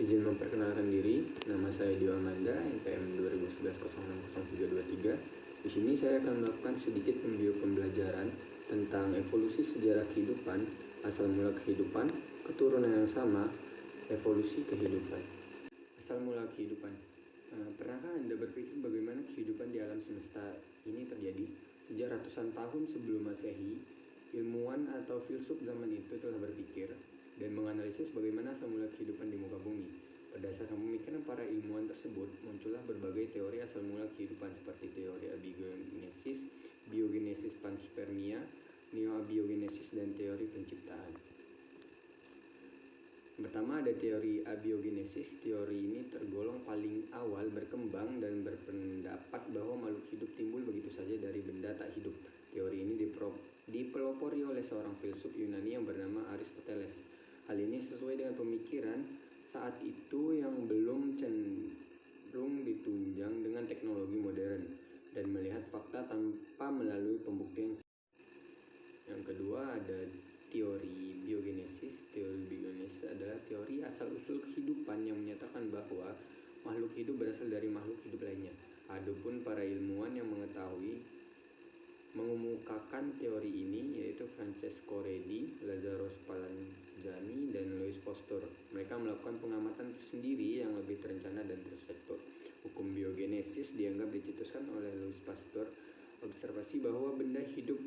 Izin memperkenalkan diri, nama saya Dio Amanda, NPM 2011-060323. Di sini saya akan melakukan sedikit pembelajaran tentang evolusi sejarah kehidupan, asal mula kehidupan, keturunan yang sama, evolusi kehidupan. Asal mula kehidupan. Pernahkah Anda berpikir bagaimana kehidupan di alam semesta ini terjadi? Sejak ratusan tahun sebelum Masehi, ilmuwan atau filsuf zaman itu telah berpikir dan menganalisis bagaimana asal mula kehidupan di muka bumi. Berdasarkan pemikiran para ilmuwan tersebut, muncullah berbagai teori asal mula kehidupan seperti teori abiogenesis, biogenesis panspermia, neoabiogenesis, dan teori penciptaan. Pertama ada teori abiogenesis. Teori ini tergolong paling awal berkembang dan berpendapat bahwa makhluk hidup timbul begitu saja dari benda tak hidup. Teori ini dipelopori oleh seorang filsuf Yunani yang bernama Aristoteles. Hal ini sesuai dengan pemikiran saat itu yang belum cenderung ditunjang dengan teknologi modern dan melihat fakta tanpa melalui pembuktian. Yang kedua ada teori biogenesis. Teori biogenesis adalah teori asal-usul kehidupan yang menyatakan bahwa makhluk hidup berasal dari makhluk hidup lainnya. Adapun para ilmuwan yang mengemukakan teori ini yaitu Francesco Redi, Lazzaro Spallanzani, dan Louis Pasteur. Mereka melakukan pengamatan tersendiri yang lebih terencana dan terstruktur. Hukum biogenesis dianggap dicetuskan oleh Louis Pasteur. Observasi bahwa benda hidup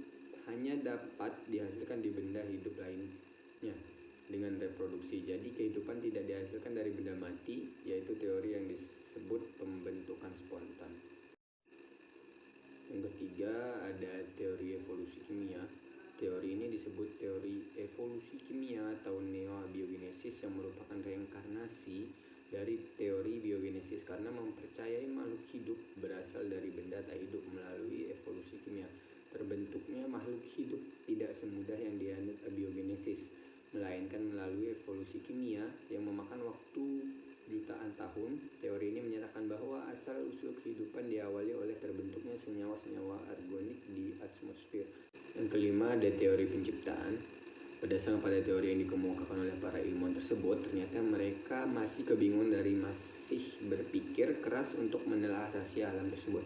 hanya dapat dihasilkan di benda hidup lainnya dengan reproduksi. Jadi kehidupan tidak dihasilkan dari benda mati, yaitu teori yang disebut pembentukan spontan. Yang ketiga ada teori evolusi kimia. Teori ini disebut teori evolusi kimia atau neoabiogenesis yang merupakan reinkarnasi dari teori biogenesis karena mempercayai makhluk hidup berasal dari benda tak hidup melalui evolusi kimia. Terbentuknya makhluk hidup tidak semudah yang dianut abiogenesis, melainkan melalui evolusi kimia yang memakan waktu jutaan tahun. Teori ini menyatakan bahwa asal-usul kehidupan diawali oleh terbentuknya senyawa-senyawa organik di atmosfer. Yang kelima ada teori penciptaan. Berdasarkan pada teori yang dikemukakan oleh para ilmuwan tersebut, ternyata mereka masih kebingungan dari masih berpikir keras untuk menelaah rahasia alam tersebut.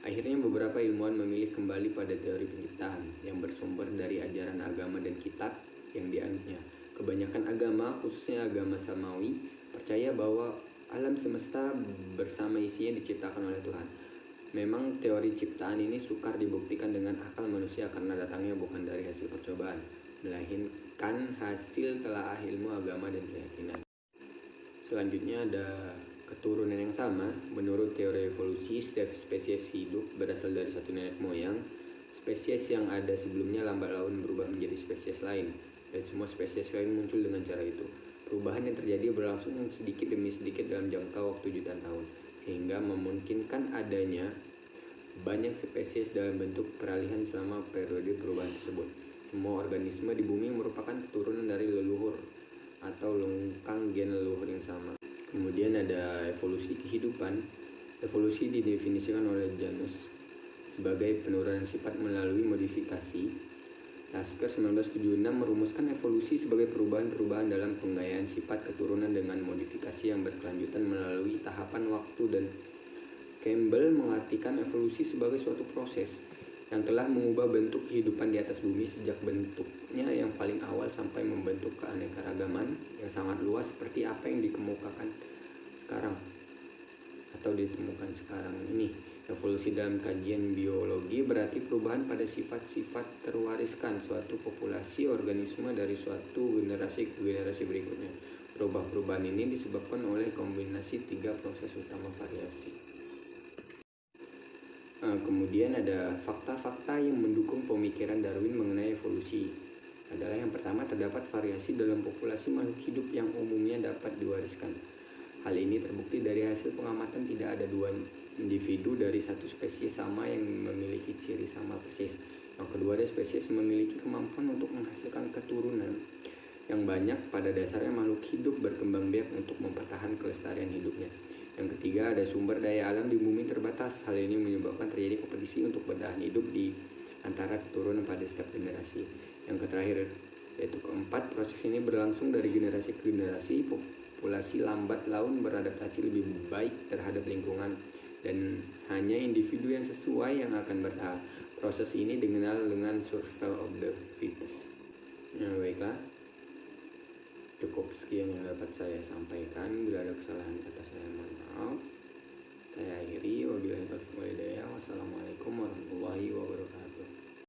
Akhirnya beberapa ilmuwan memilih kembali pada teori penciptaan yang bersumber dari ajaran agama dan kitab yang dianutnya. Kebanyakan agama, khususnya agama Samawi, percaya bahwa alam semesta bersama isinya diciptakan oleh Tuhan. Memang teori ciptaan ini sukar dibuktikan dengan akal manusia karena datangnya bukan dari hasil percobaan, melainkan hasil telaah ilmu agama dan keyakinan. Selanjutnya ada keturunan yang sama. Menurut teori evolusi, setiap spesies hidup berasal dari satu nenek moyang. Spesies yang ada sebelumnya lambat laun berubah menjadi spesies lain, dan semua spesies lain muncul dengan cara itu. Perubahan yang terjadi berlangsung sedikit demi sedikit dalam jangka waktu jutaan tahun, sehingga memungkinkan adanya banyak spesies dalam bentuk peralihan selama periode perubahan tersebut. Semua organisme di bumi merupakan keturunan dari leluhur atau lengkang gen leluhur yang sama. Kemudian ada evolusi kehidupan. Evolusi didefinisikan oleh Janus sebagai penurunan sifat melalui modifikasi. Lasker 1976 merumuskan evolusi sebagai perubahan-perubahan dalam penggayaan sifat keturunan dengan modifikasi yang berkelanjutan melalui tahapan waktu, dan Campbell mengartikan evolusi sebagai suatu proses yang telah mengubah bentuk kehidupan di atas bumi sejak bentuknya yang paling awal sampai membentuk keanekaragaman yang sangat luas seperti apa yang dikemukakan sekarang atau ditemukan sekarang ini. Evolusi dalam kajian biologi berarti perubahan pada sifat-sifat terwariskan suatu populasi organisme dari suatu generasi ke generasi berikutnya. Perubahan ini disebabkan oleh kombinasi tiga proses utama variasi. Kemudian ada fakta-fakta yang mendukung pemikiran Darwin mengenai evolusi. Adalah yang pertama, terdapat variasi dalam populasi makhluk hidup yang umumnya dapat diwariskan. Hal ini terbukti dari hasil pengamatan tidak ada dua individu dari satu spesies sama yang memiliki ciri sama persis. Yang kedua, ada spesies memiliki kemampuan untuk menghasilkan keturunan yang banyak. Pada dasarnya makhluk hidup berkembang biak untuk mempertahankan kelestarian hidupnya. Yang ketiga, ada sumber daya alam di bumi terbatas. Hal ini menyebabkan terjadi kompetisi untuk bertahan hidup di antara keturunan pada setiap generasi. Yang terakhir yaitu keempat, proses ini berlangsung dari generasi ke generasi. populasi lambat laun beradaptasi lebih baik terhadap lingkungan dan hanya individu yang sesuai yang akan bertahan. Proses ini dikenal dengan survival of the fittest. Baiklah, cukup sekian yang dapat saya sampaikan. Bila ada kesalahan kata saya mohon maaf. Saya akhiri, wabillahi taufiq wal hidayah. Wassalamualaikum warahmatullahi wabarakatuh.